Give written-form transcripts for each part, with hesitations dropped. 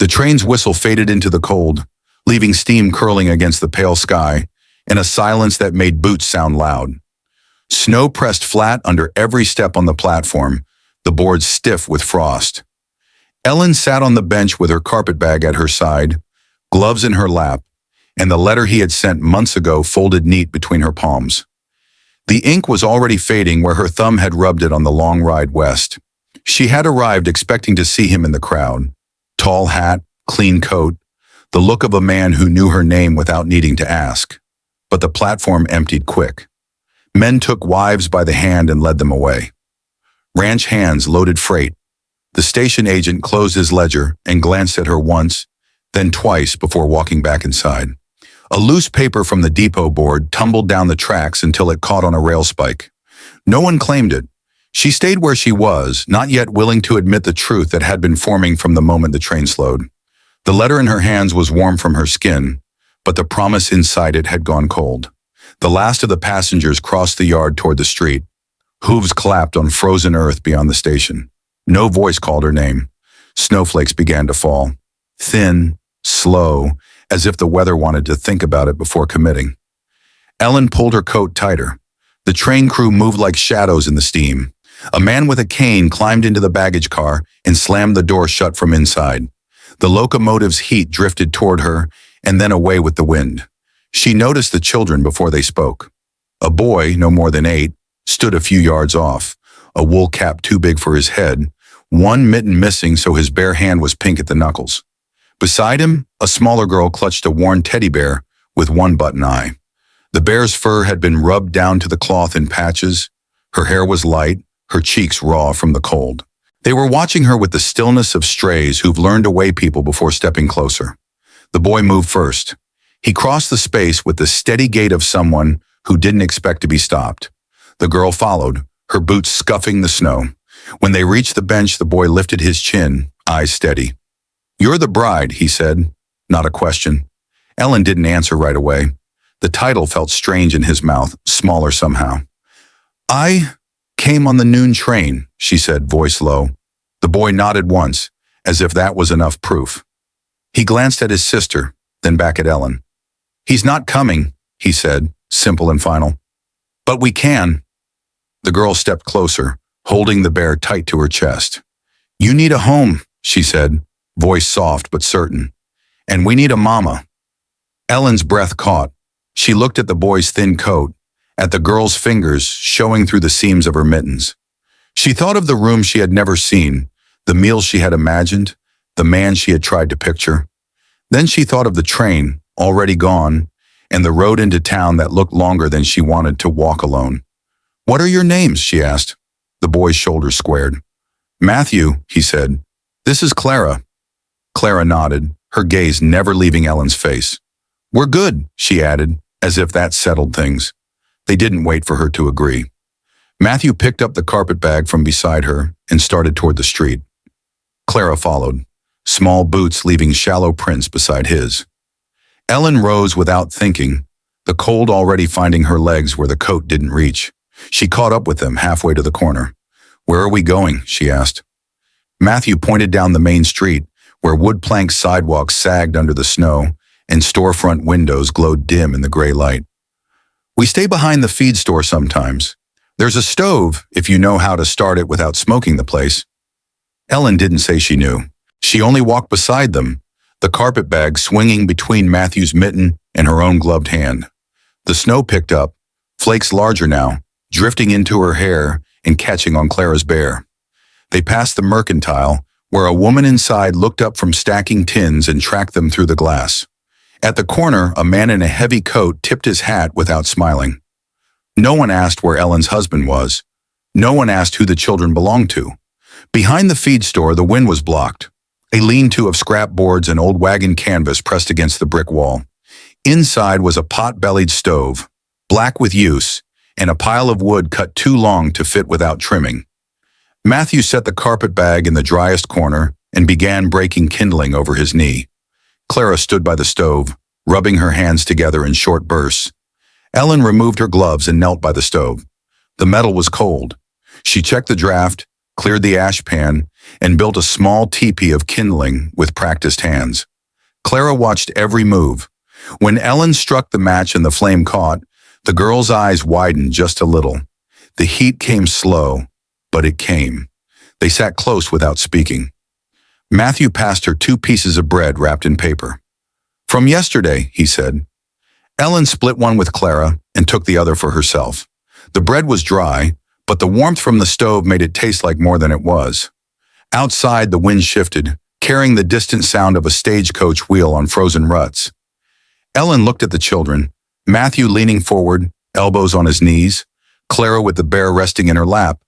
The train's whistle faded into the cold, leaving steam curling against the pale sky and a silence that made boots sound loud. Snow pressed flat under every step on the platform, the boards stiff with frost. Ellen sat on the bench with her carpetbag at her side, gloves in her lap, and the letter he had sent months ago folded neat between her palms. The ink was already fading where her thumb had rubbed it on the long ride west. She had arrived expecting to see him in the crowd. Tall hat, clean coat, the look of a man who knew her name without needing to ask. But the platform emptied quick. Men took wives by the hand and led them away. Ranch hands loaded freight. The station agent closed his ledger and glanced at her once, then twice before walking back inside. A loose paper from the depot board tumbled down the tracks until it caught on a rail spike. No one claimed it. She stayed where she was, not yet willing to admit the truth that had been forming from the moment the train slowed. The letter in her hands was warm from her skin, but the promise inside it had gone cold. The last of the passengers crossed the yard toward the street. Hooves clapped on frozen earth beyond the station. No voice called her name. Snowflakes began to fall. Thin, slow, as if the weather wanted to think about it before committing. Ellen pulled her coat tighter. The train crew moved like shadows in the steam. A man with a cane climbed into the baggage car and slammed the door shut from inside. The locomotive's heat drifted toward her and then away with the wind. She noticed the children before they spoke. A boy, no more than 8, stood a few yards off, a wool cap too big for his head, one mitten missing so his bare hand was pink at the knuckles. Beside him, a smaller girl clutched a worn teddy bear with one button eye. The bear's fur had been rubbed down to the cloth in patches. Her hair was light, her cheeks raw from the cold. They were watching her with the stillness of strays who've learned to weigh people before stepping closer. The boy moved first. He crossed the space with the steady gait of someone who didn't expect to be stopped. The girl followed, her boots scuffing the snow. When they reached the bench, the boy lifted his chin, eyes steady. "You're the bride," he said, not a question. Ellen didn't answer right away. The title felt strange in his mouth, smaller somehow. "I came on the noon train," she said, voice low. The boy nodded once, as if that was enough proof. He glanced at his sister, then back at Ellen. "He's not coming," he said, simple and final. "But we can." The girl stepped closer, holding the bear tight to her chest. "You need a home," she said, voice soft but certain. "And we need a mama." Ellen's breath caught. She looked at the boy's thin coat, at the girl's fingers showing through the seams of her mittens. She thought of the room she had never seen, the meals she had imagined, the man she had tried to picture. Then she thought of the train, already gone, and the road into town that looked longer than she wanted to walk alone. "What are your names?" she asked. The boy's shoulders squared. "Matthew," he said. "This is Clara." Clara nodded, her gaze never leaving Ellen's face. "We're good," she added, as if that settled things. They didn't wait for her to agree. Matthew picked up the carpetbag from beside her and started toward the street. Clara followed, small boots leaving shallow prints beside his. Ellen rose without thinking, the cold already finding her legs where the coat didn't reach. She caught up with them halfway to the corner. "Where are we going?" she asked. Matthew pointed down the main street, where wood plank sidewalks sagged under the snow and storefront windows glowed dim in the gray light. "We stay behind the feed store sometimes. There's a stove if you know how to start it without smoking the place." Ellen didn't say she knew. She only walked beside them, the carpetbag swinging between Matthew's mitten and her own gloved hand. The snow picked up, flakes larger now, drifting into her hair and catching on Clara's bear. They passed the mercantile, where a woman inside looked up from stacking tins and tracked them through the glass. At the corner, a man in a heavy coat tipped his hat without smiling. No one asked where Ellen's husband was. No one asked who the children belonged to. Behind the feed store, the wind was blocked. A lean-to of scrap boards and old wagon canvas pressed against the brick wall. Inside was a pot-bellied stove, black with use, and a pile of wood cut too long to fit without trimming. Matthew set the carpetbag in the driest corner and began breaking kindling over his knee. Clara stood by the stove, rubbing her hands together in short bursts. Ellen removed her gloves and knelt by the stove. The metal was cold. She checked the draft, cleared the ash pan, and built a small teepee of kindling with practiced hands. Clara watched every move. When Ellen struck the match and the flame caught, the girl's eyes widened just a little. The heat came slow, but it came. They sat close without speaking. Matthew passed her 2 pieces of bread wrapped in paper. "From yesterday," he said. Ellen split one with Clara and took the other for herself. The bread was dry, but the warmth from the stove made it taste like more than it was. Outside, the wind shifted, carrying the distant sound of a stagecoach wheel on frozen ruts. Ellen looked at the children, Matthew leaning forward, elbows on his knees, Clara with the bear resting in her lap,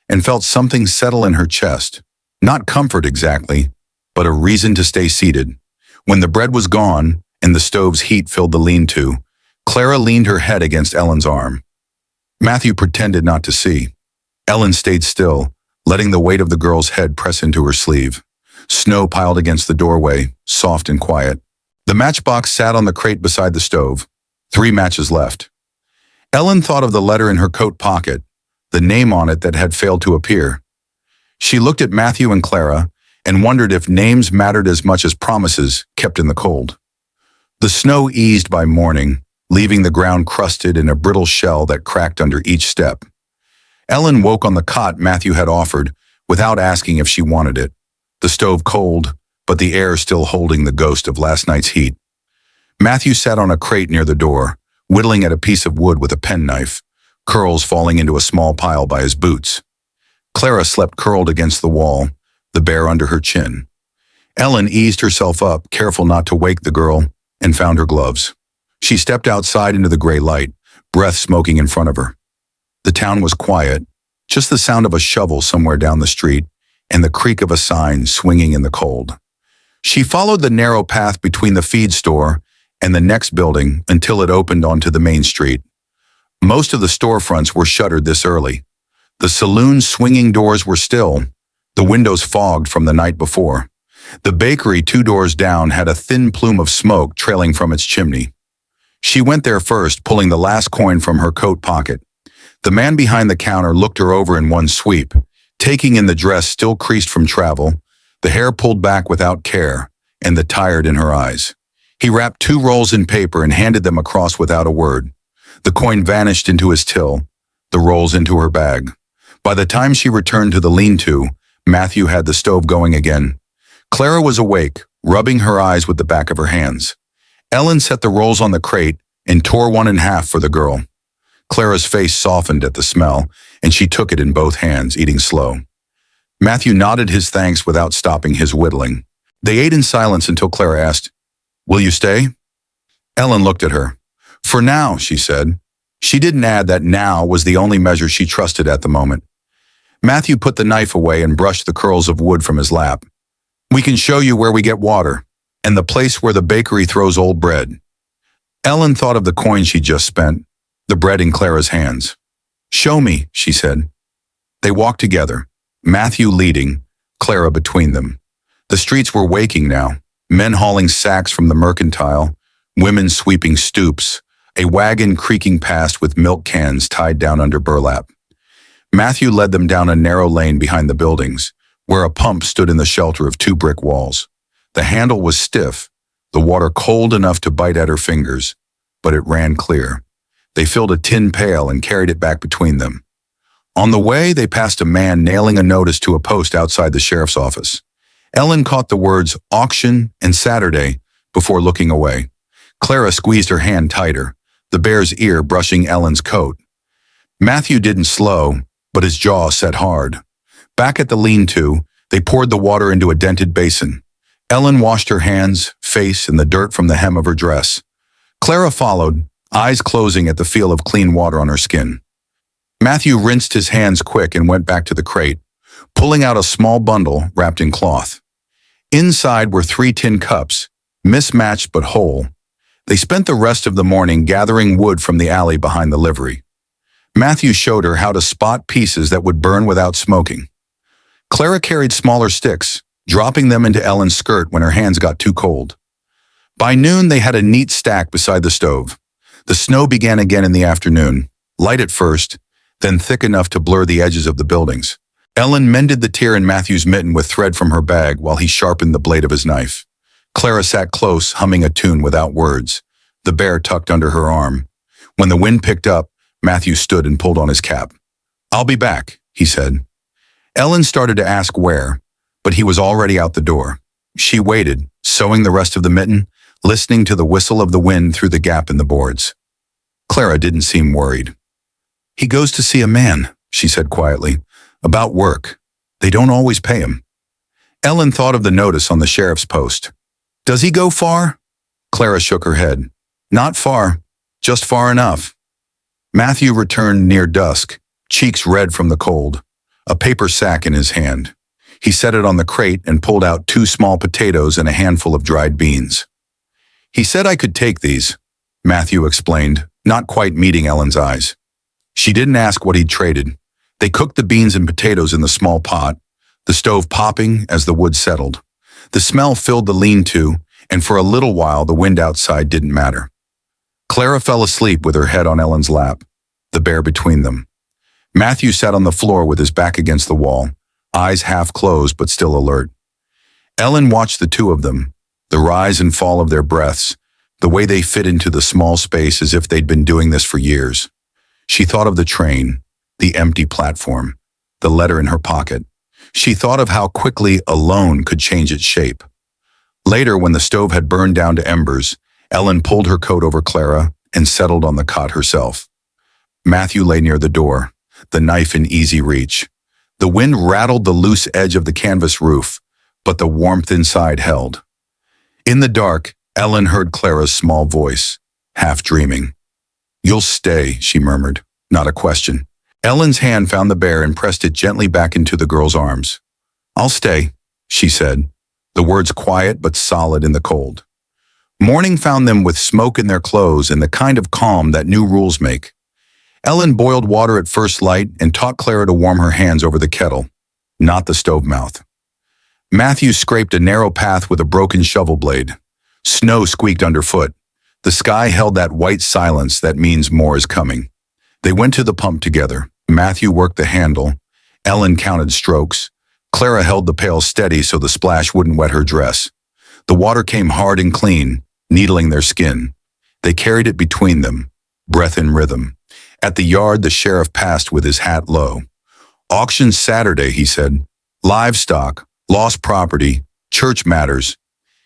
and felt something settle in her chest. Not comfort exactly, but a reason to stay seated. When the bread was gone and the stove's heat filled the lean-to, Clara leaned her head against Ellen's arm. Matthew pretended not to see. Ellen stayed still, letting the weight of the girl's head press into her sleeve. Snow piled against the doorway, soft and quiet. The matchbox sat on the crate beside the stove. 3 matches left. Ellen thought of the letter in her coat pocket, the name on it that had failed to appear. She looked at Matthew and Clara and wondered if names mattered as much as promises kept in the cold. The snow eased by morning, leaving the ground crusted in a brittle shell that cracked under each step. Ellen woke on the cot Matthew had offered, without asking if she wanted it. The stove cold, but the air still holding the ghost of last night's heat. Matthew sat on a crate near the door, whittling at a piece of wood with a penknife, curls falling into a small pile by his boots. Clara slept curled against the wall, the bear under her chin. Ellen eased herself up, careful not to wake the girl, and found her gloves. She stepped outside into the gray light, breath smoking in front of her. The town was quiet, just the sound of a shovel somewhere down the street and the creak of a sign swinging in the cold. She followed the narrow path between the feed store and the next building until it opened onto the main street. Most of the storefronts were shuttered this early. The saloon's swinging doors were still, the windows fogged from the night before. The bakery 2 doors down had a thin plume of smoke trailing from its chimney. She went there first, pulling the last coin from her coat pocket. The man behind the counter looked her over in one sweep, taking in the dress still creased from travel, the hair pulled back without care, and the tired in her eyes. He wrapped 2 rolls in paper and handed them across without a word. The coin vanished into his till, the rolls into her bag. By the time she returned to the lean-to, Matthew had the stove going again. Clara was awake, rubbing her eyes with the back of her hands. Ellen set the rolls on the crate and tore one in half for the girl. Clara's face softened at the smell, and she took it in both hands, eating slow. Matthew nodded his thanks without stopping his whittling. They ate in silence until Clara asked, "Will you stay?" Ellen looked at her. "For now," she said. She didn't add that now was the only measure she trusted at the moment. Matthew put the knife away and brushed the curls of wood from his lap. "We can show you where we get water, and the place where the bakery throws old bread." Ellen thought of the coin she'd just spent, the bread in Clara's hands. "Show me," she said. They walked together, Matthew leading, Clara between them. The streets were waking now, men hauling sacks from the mercantile, women sweeping stoops, a wagon creaking past with milk cans tied down under burlap. Matthew led them down a narrow lane behind the buildings, where a pump stood in the shelter of 2 brick walls. The handle was stiff, the water cold enough to bite at her fingers, but it ran clear. They filled a tin pail and carried it back between them. On the way, they passed a man nailing a notice to a post outside the sheriff's office. Ellen caught the words auction and Saturday before looking away. Clara squeezed her hand tighter, the bear's ear brushing Ellen's coat. Matthew didn't slow, but his jaw set hard. Back at the lean-to, they poured the water into a dented basin. Ellen washed her hands, face, and the dirt from the hem of her dress. Clara followed, eyes closing at the feel of clean water on her skin. Matthew rinsed his hands quick and went back to the crate, pulling out a small bundle wrapped in cloth. Inside were 3 tin cups, mismatched but whole. They spent the rest of the morning gathering wood from the alley behind the livery. Matthew showed her how to spot pieces that would burn without smoking. Clara carried smaller sticks, dropping them into Ellen's skirt when her hands got too cold. By noon, they had a neat stack beside the stove. The snow began again in the afternoon, light at first, then thick enough to blur the edges of the buildings. Ellen mended the tear in Matthew's mitten with thread from her bag while he sharpened the blade of his knife. Clara sat close, humming a tune without words, the bear tucked under her arm. When the wind picked up, Matthew stood and pulled on his cap. "I'll be back," he said. Ellen started to ask where, but he was already out the door. She waited, sewing the rest of the mitten, listening to the whistle of the wind through the gap in the boards. Clara didn't seem worried. "He goes to see a man," she said quietly, "about work. They don't always pay him." Ellen thought of the notice on the sheriff's post. "Does he go far?" Clara shook her head. "Not far, just far enough." Matthew returned near dusk, cheeks red from the cold, a paper sack in his hand. He set it on the crate and pulled out 2 small potatoes and a handful of dried beans. "He said I could take these," Matthew explained, not quite meeting Ellen's eyes. She didn't ask what he'd traded. They cooked the beans and potatoes in the small pot, the stove popping as the wood settled. The smell filled the lean-to, and for a little while the wind outside didn't matter. Clara fell asleep with her head on Ellen's lap, the bear between them. Matthew sat on the floor with his back against the wall, eyes half closed but still alert. Ellen watched the two of them, the rise and fall of their breaths, the way they fit into the small space as if they'd been doing this for years. She thought of the train, the empty platform, the letter in her pocket. She thought of how quickly alone could change its shape. Later, when the stove had burned down to embers, Ellen pulled her coat over Clara and settled on the cot herself. Matthew lay near the door, the knife in easy reach. The wind rattled the loose edge of the canvas roof, but the warmth inside held. In the dark, Ellen heard Clara's small voice, half dreaming. "You'll stay," she murmured, not a question. Ellen's hand found the bear and pressed it gently back into the girl's arms. "I'll stay," she said, the words quiet but solid in the cold. Morning found them with smoke in their clothes and the kind of calm that new rules make. Ellen boiled water at first light and taught Clara to warm her hands over the kettle, not the stove mouth. Matthew scraped a narrow path with a broken shovel blade. Snow squeaked underfoot. The sky held that white silence that means more is coming. They went to the pump together. Matthew worked the handle. Ellen counted strokes. Clara held the pail steady so the splash wouldn't wet her dress. The water came hard and clean, needling their skin. They carried it between them, breath in rhythm. At the yard, the sheriff passed with his hat low. "Auction Saturday," he said. "Livestock, lost property, church matters."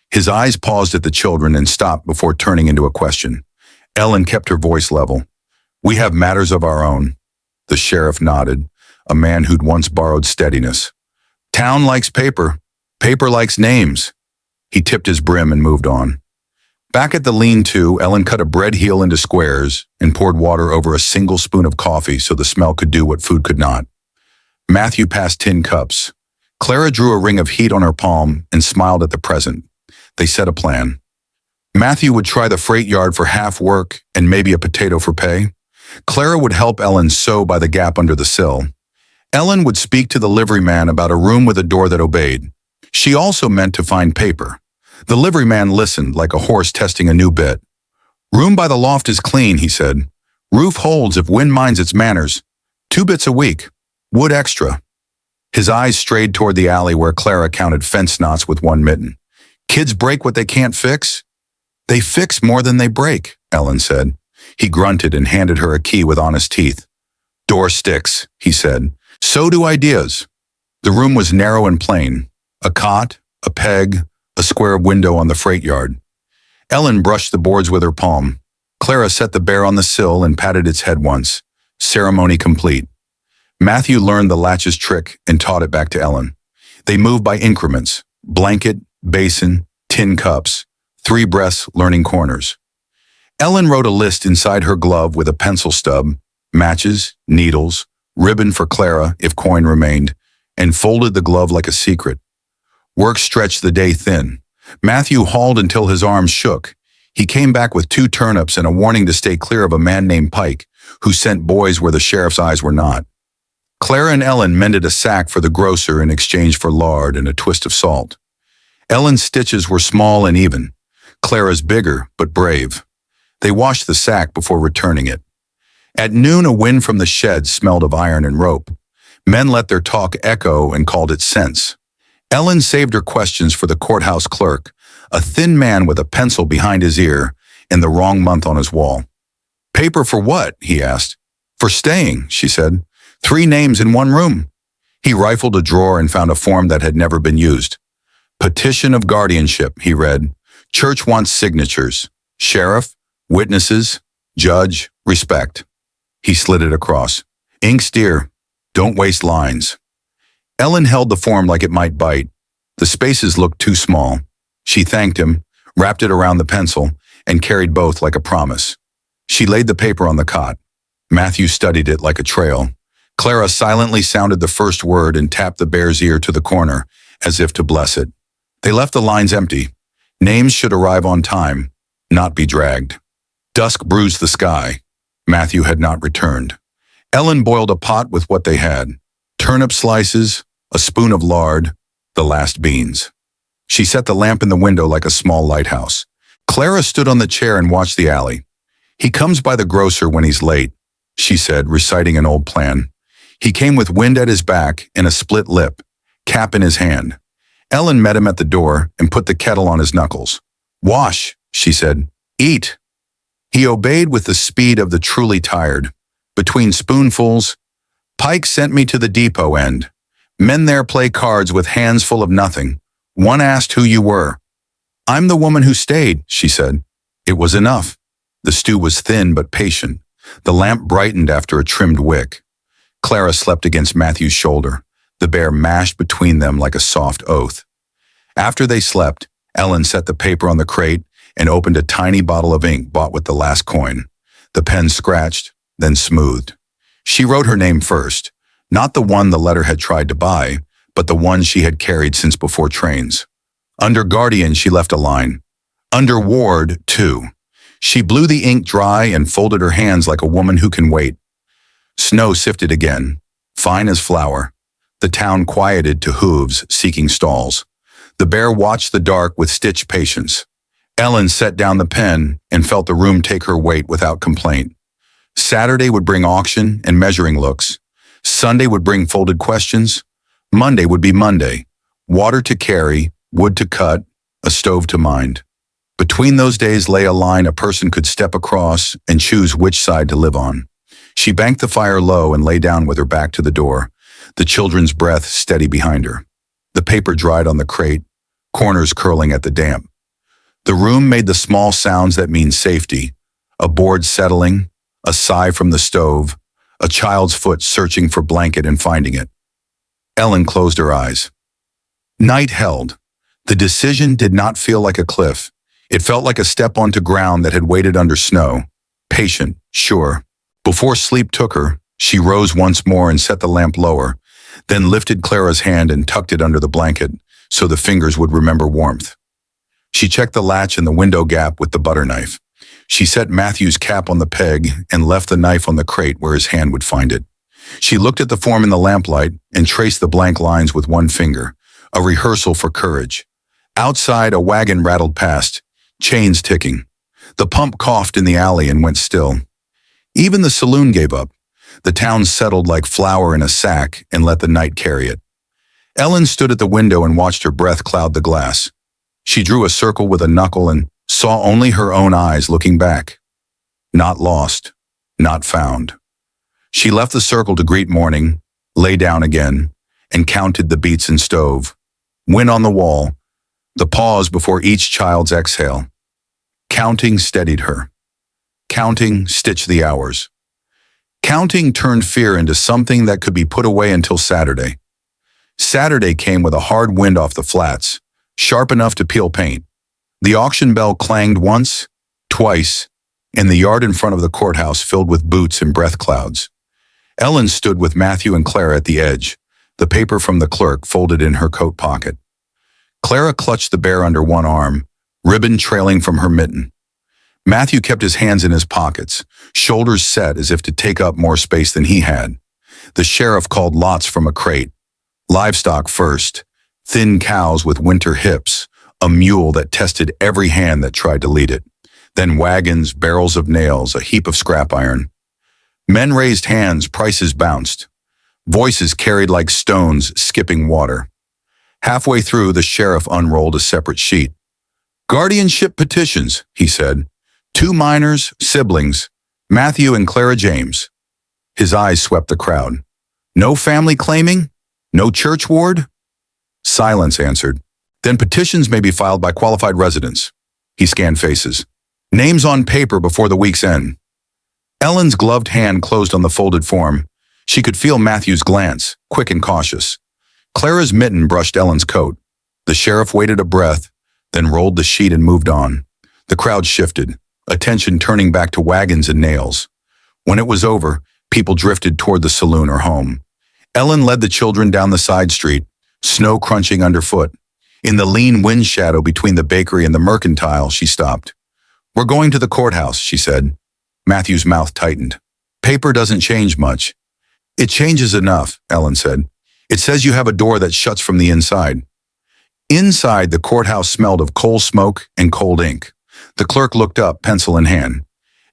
His eyes paused at the children and stopped before turning into a question. Ellen kept her voice level. "We have matters of our own." The sheriff nodded, a man who'd once borrowed steadiness. "Town likes paper. Paper likes names." He tipped his brim and moved on. Back at the lean-to, Ellen cut a bread heel into squares and poured water over a single spoon of coffee so the smell could do what food could not. Matthew passed tin cups. Clara drew a ring of heat on her palm and smiled at the present. They set a plan. Matthew would try the freight yard for half work and maybe a potato for pay. Clara would help Ellen sew by the gap under the sill. Ellen would speak to the liveryman about a room with a door that obeyed. She also meant to find paper. The liveryman listened like a horse testing a new bit. "Room by the loft is clean," he said. "Roof holds if wind minds its manners. 2 bits a week. Wood extra." His eyes strayed toward the alley where Clara counted fence knots with one mitten. "Kids break what they can't fix?" "They fix more than they break," Ellen said. He grunted and handed her a key with honest teeth. "Door sticks," he said. "So do ideas." The room was narrow and plain. A cot, a peg, a square window on the freight yard. Ellen brushed the boards with her palm. Clara set the bear on the sill and patted its head once. Ceremony complete. Matthew learned the latch's trick and taught it back to Ellen. They moved by increments: blanket, basin, tin cups, 3 breaths, learning corners. Ellen wrote a list inside her glove with a pencil stub, matches, needles, ribbon for Clara if coin remained, and folded the glove like a secret. Work stretched the day thin. Matthew hauled until his arms shook. He came back with 2 turnips and a warning to stay clear of a man named Pike, who sent boys where the sheriff's eyes were not. Clara and Ellen mended a sack for the grocer in exchange for lard and a twist of salt. Ellen's stitches were small and even. Clara's bigger, but brave. They washed the sack before returning it. At noon, a wind from the shed smelled of iron and rope. Men let their talk echo and called it sense. Ellen saved her questions for the courthouse clerk, a thin man with a pencil behind his ear and the wrong month on his wall. "Paper for what?" he asked. "For staying," she said. "3 names in one room." He rifled a drawer and found a form that had never been used. "Petition of guardianship," he read. "Church wants signatures. Sheriff, witnesses, judge, respect." He slid it across. "Ink's dear. Don't waste lines." Ellen held the form like it might bite. The spaces looked too small. She thanked him, wrapped it around the pencil, and carried both like a promise. She laid the paper on the cot. Matthew studied it like a trail. Clara silently sounded the first word and tapped the bear's ear to the corner, as if to bless it. They left the lines empty. Names should arrive on time, not be dragged. Dusk bruised the sky. Matthew had not returned. Ellen boiled a pot with what they had. Turnip slices, a spoon of lard, the last beans. She set the lamp in the window like a small lighthouse. Clara stood on the chair and watched the alley. "He comes by the grocer when he's late," she said, reciting an old plan. "He came with wind at his back and a split lip, cap in his hand." Ellen met him at the door and put the kettle on his knuckles. "Wash," she said. "Eat." He obeyed with the speed of the truly tired. Between spoonfuls, "Pike sent me to the depot end. Men there play cards with hands full of nothing. One asked who you were." "I'm the woman who stayed," she said. It was enough. The stew was thin but patient. The lamp brightened after a trimmed wick. Clara slept against Matthew's shoulder, the bear mashed between them like a soft oath. After they slept, Ellen set the paper on the crate and opened a tiny bottle of ink bought with the last coin. The pen scratched, then smoothed. She wrote her name first, not the one the letter had tried to buy, but the one she had carried since before trains. Under Guardian, she left a line. Under Ward, too. She blew the ink dry and folded her hands like a woman who can wait. Snow sifted again, fine as flour. The town quieted to hooves seeking stalls. The bear watched the dark with stitched patience. Ellen set down the pen and felt the room take her weight without complaint. Saturday would bring auction and measuring looks. Sunday would bring folded questions. Monday would be Monday. Water to carry, wood to cut, a stove to mind. Between those days lay a line a person could step across and choose which side to live on. She banked the fire low and lay down with her back to the door, the children's breath steady behind her. The paper dried on the crate, corners curling at the damp. The room made the small sounds that mean safety, a board settling, a sigh from the stove, a child's foot searching for blanket and finding it. Ellen closed her eyes. Night held. The decision did not feel like a cliff. It felt like a step onto ground that had waited under snow. Patient, sure. Before sleep took her, she rose once more and set the lamp lower, then lifted Clara's hand and tucked it under the blanket so the fingers would remember warmth. She checked the latch and the window gap with the butter knife. She set Matthew's cap on the peg and left the knife on the crate where his hand would find it. She looked at the form in the lamplight and traced the blank lines with one finger, a rehearsal for courage. Outside, a wagon rattled past, chains ticking. The pump coughed in the alley and went still. Even the saloon gave up. The town settled like flour in a sack and let the night carry it. Ellen stood at the window and watched her breath cloud the glass. She drew a circle with a knuckle and saw only her own eyes looking back. Not lost, not found. She left the circle to greet morning, lay down again, and counted the beats in stove. Win on the wall, the pause before each child's exhale. Counting steadied her. Counting stitched the hours. Counting turned fear into something that could be put away until Saturday. Saturday came with a hard wind off the flats, sharp enough to peel paint. The auction bell clanged once, twice, and the yard in front of the courthouse filled with boots and breath clouds. Ellen stood with Matthew and Clara at the edge, the paper from the clerk folded in her coat pocket. Clara clutched the bear under one arm, ribbon trailing from her mitten. Matthew kept his hands in his pockets, shoulders set as if to take up more space than he had. The sheriff called lots from a crate. Livestock first, thin cows with winter hips, a mule that tested every hand that tried to lead it. Then wagons, barrels of nails, a heap of scrap iron. Men raised hands, prices bounced. voices carried like stones skipping water. Halfway through, the sheriff unrolled a separate sheet. Guardianship petitions, he said. 2 minors, siblings, Matthew and Clara James. His eyes swept the crowd. No family claiming? No church ward? Silence answered. Then petitions may be filed by qualified residents. He scanned faces. Names on paper before the week's end. Ellen's gloved hand closed on the folded form. She could feel Matthew's glance, quick and cautious. Clara's mitten brushed Ellen's coat. The sheriff waited a breath, then rolled the sheet and moved on. The crowd shifted, attention turning back to wagons and nails. When it was over, people drifted toward the saloon or home. Ellen led the children down the side street, snow crunching underfoot. In the lean wind shadow between the bakery and the mercantile, she stopped. We're going to the courthouse, she said. Matthew's mouth tightened. Paper doesn't change much. It changes enough, Ellen said. It says you have a door that shuts from the inside. Inside, the courthouse smelled of coal smoke and cold ink. The clerk looked up, pencil in hand.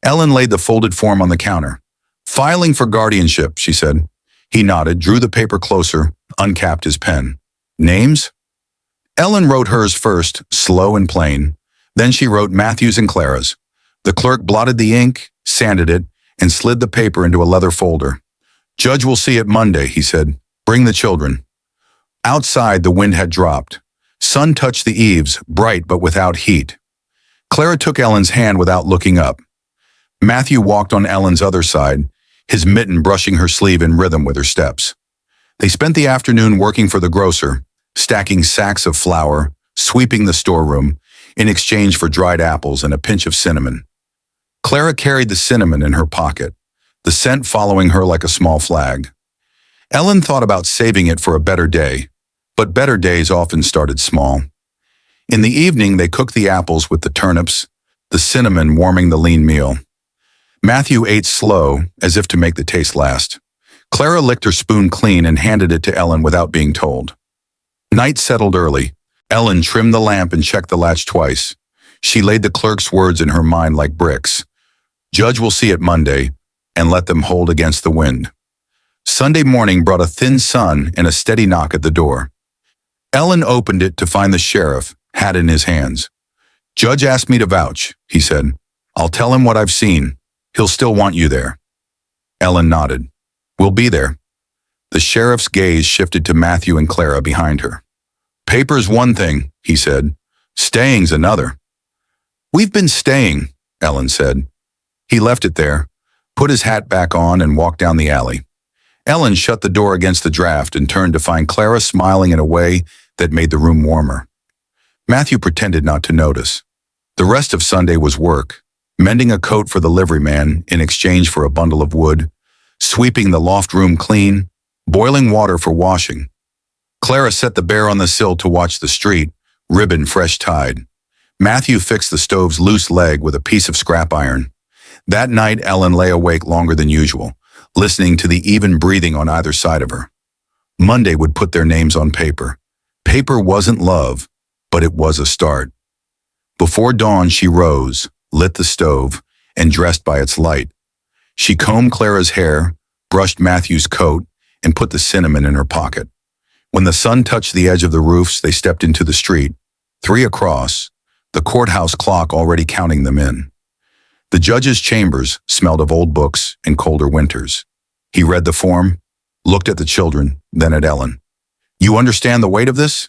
Ellen laid the folded form on the counter. Filing for guardianship, she said. He nodded, drew the paper closer, uncapped his pen. Names? Ellen wrote hers first, slow and plain. Then she wrote Matthew's and Clara's. The clerk blotted the ink, sanded it, and slid the paper into a leather folder. Judge will see it Monday, he said. Bring the children. Outside, the wind had dropped. Sun touched the eaves, bright but without heat. Clara took Ellen's hand without looking up. Matthew walked on Ellen's other side, his mitten brushing her sleeve in rhythm with her steps. They spent the afternoon working for the grocer, stacking sacks of flour, sweeping the storeroom, in exchange for dried apples and a pinch of cinnamon. Clara carried the cinnamon in her pocket, the scent following her like a small flag. Ellen thought about saving it for a better day, but better days often started small. In the evening, they cooked the apples with the turnips, the cinnamon warming the lean meal. Matthew ate slow, as if to make the taste last. Clara licked her spoon clean and handed it to Ellen without being told. Night settled early. Ellen trimmed the lamp and checked the latch twice. She laid the clerk's words in her mind like bricks. Judge will see it Monday, and let them hold against the wind. Sunday morning brought a thin sun and a steady knock at the door. Ellen opened it to find the sheriff, hat in his hands. Judge asked me to vouch, he said. I'll tell him what I've seen. He'll still want you there. Ellen nodded. We'll be there. The sheriff's gaze shifted to Matthew and Clara behind her. Paper's one thing, he said. Staying's another. We've been staying, Ellen said. He left it there, put his hat back on and walked down the alley. Ellen shut the door against the draft and turned to find Clara smiling in a way that made the room warmer. Matthew pretended not to notice. The rest of Sunday was work, mending a coat for the liveryman in exchange for a bundle of wood, sweeping the loft room clean, boiling water for washing. Clara set the bear on the sill to watch the street, ribbon fresh tied. Matthew fixed the stove's loose leg with a piece of scrap iron. That night, Ellen lay awake longer than usual, listening to the even breathing on either side of her. Monday would put their names on paper. Paper wasn't love, but it was a start. Before dawn, she rose, lit the stove, and dressed by its light. She combed Clara's hair, brushed Matthew's coat, and put the cinnamon in her pocket. When the sun touched the edge of the roofs, they stepped into the street, 3 across, the courthouse clock already counting them in. The judge's chambers smelled of old books and colder winters. He read the form, looked at the children, then at Ellen. You understand the weight of this?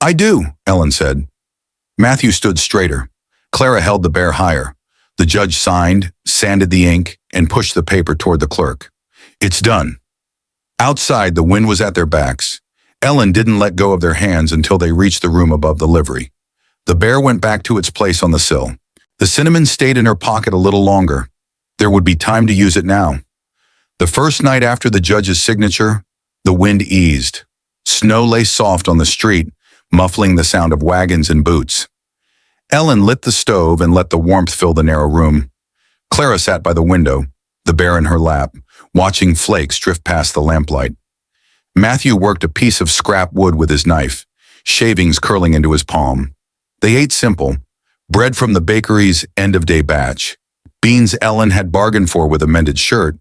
I do, Ellen said. Matthew stood straighter. Clara held the bear higher. The judge signed, sanded the ink, and pushed the paper toward the clerk. It's done. Outside, the wind was at their backs. Ellen didn't let go of their hands until they reached the room above the livery. The bear went back to its place on the sill. The cinnamon stayed in her pocket a little longer. There would be time to use it now. The first night after the judge's signature, the wind eased. Snow lay soft on the street, muffling the sound of wagons and boots. Ellen lit the stove and let the warmth fill the narrow room. Clara sat by the window, the bear in her lap, watching flakes drift past the lamplight. Matthew worked a piece of scrap wood with his knife, shavings curling into his palm. They ate simple, bread from the bakery's end-of-day batch, beans Ellen had bargained for with a mended shirt,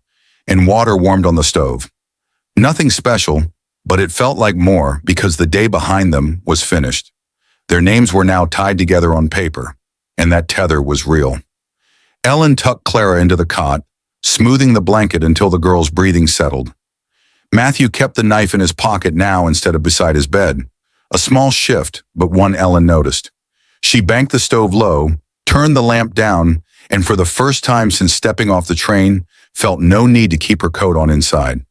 and water warmed on the stove. Nothing special, but it felt like more because the day behind them was finished. Their names were now tied together on paper, and that tether was real. Ellen tucked Clara into the cot, smoothing the blanket until the girl's breathing settled. Matthew kept the knife in his pocket now instead of beside his bed. A small shift, but one Ellen noticed. She banked the stove low, turned the lamp down, and for the first time since stepping off the train, felt no need to keep her coat on inside.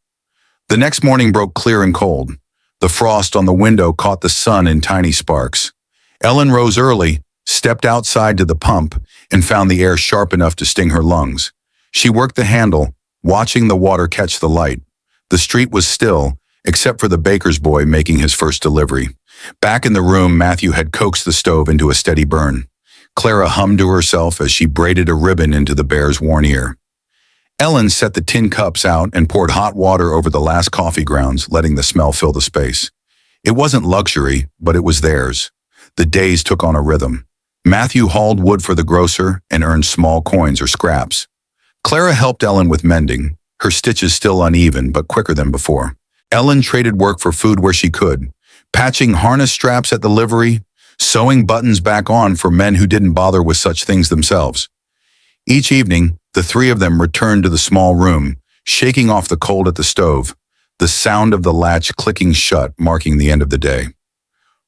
The next morning broke clear and cold. The frost on the window caught the sun in tiny sparks. Ellen rose early, stepped outside to the pump, and found the air sharp enough to sting her lungs. She worked the handle, watching the water catch the light. The street was still, except for the baker's boy making his first delivery. Back in the room, Matthew had coaxed the stove into a steady burn. Clara hummed to herself as she braided a ribbon into the bear's worn ear. Ellen set the tin cups out and poured hot water over the last coffee grounds, letting the smell fill the space. It wasn't luxury, but it was theirs. The days took on a rhythm. Matthew hauled wood for the grocer and earned small coins or scraps. Clara helped Ellen with mending, her stitches still uneven but quicker than before. Ellen traded work for food where she could, patching harness straps at the livery, sewing buttons back on for men who didn't bother with such things themselves. Each evening, the three of them returned to the small room, shaking off the cold at the stove, the sound of the latch clicking shut marking the end of the day.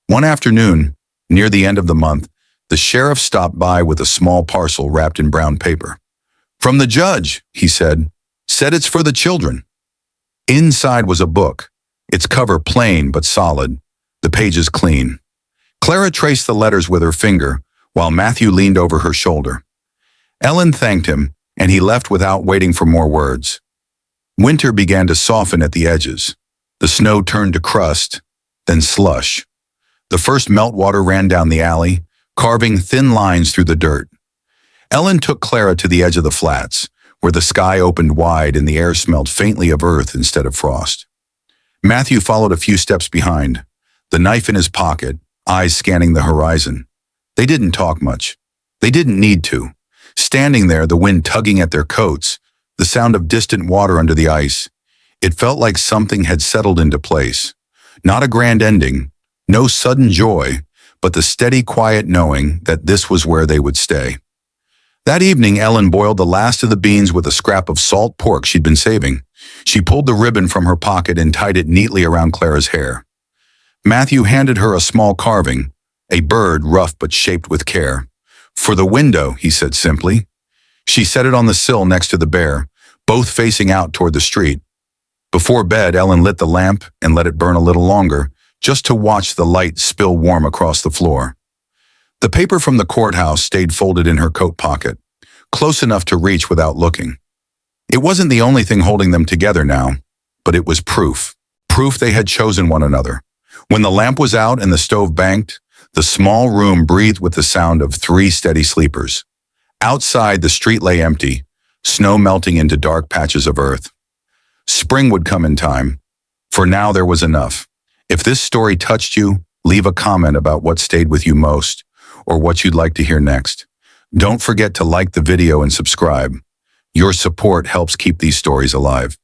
One afternoon, near the end of the month, the sheriff stopped by with a small parcel wrapped in brown paper. "From the judge," he said. "Said it's for the children." Inside was a book, its cover plain but solid, the pages clean. Clara traced the letters with her finger, while Matthew leaned over her shoulder. Ellen thanked him, and he left without waiting for more words. Winter began to soften at the edges. The snow turned to crust, then slush. The first meltwater ran down the alley, carving thin lines through the dirt. Ellen took Clara to the edge of the flats, where the sky opened wide and the air smelled faintly of earth instead of frost. Matthew followed a few steps behind, the knife in his pocket, eyes scanning the horizon. They didn't talk much. They didn't need to. Standing there, the wind tugging at their coats, the sound of distant water under the ice, it felt like something had settled into place. Not a grand ending, no sudden joy, but the steady, quiet knowing that this was where they would stay. That evening, Ellen boiled the last of the beans with a scrap of salt pork she'd been saving. She pulled the ribbon from her pocket and tied it neatly around Clara's hair. Matthew handed her a small carving, a bird rough but shaped with care. "For the window," he said simply. She set it on the sill next to the bear, both facing out toward the street. Before bed, Ellen lit the lamp and let it burn a little longer, just to watch the light spill warm across the floor. The paper from the courthouse stayed folded in her coat pocket, close enough to reach without looking. It wasn't the only thing holding them together now, but it was proof they had chosen one another. When the lamp was out and the stove banked, the small room breathed with the sound of three steady sleepers. Outside, the street lay empty, snow melting into dark patches of earth. Spring would come in time. For now, there was enough. If this story touched you, leave a comment about what stayed with you most, or what you'd like to hear next. Don't forget to like the video and subscribe. Your support helps keep these stories alive.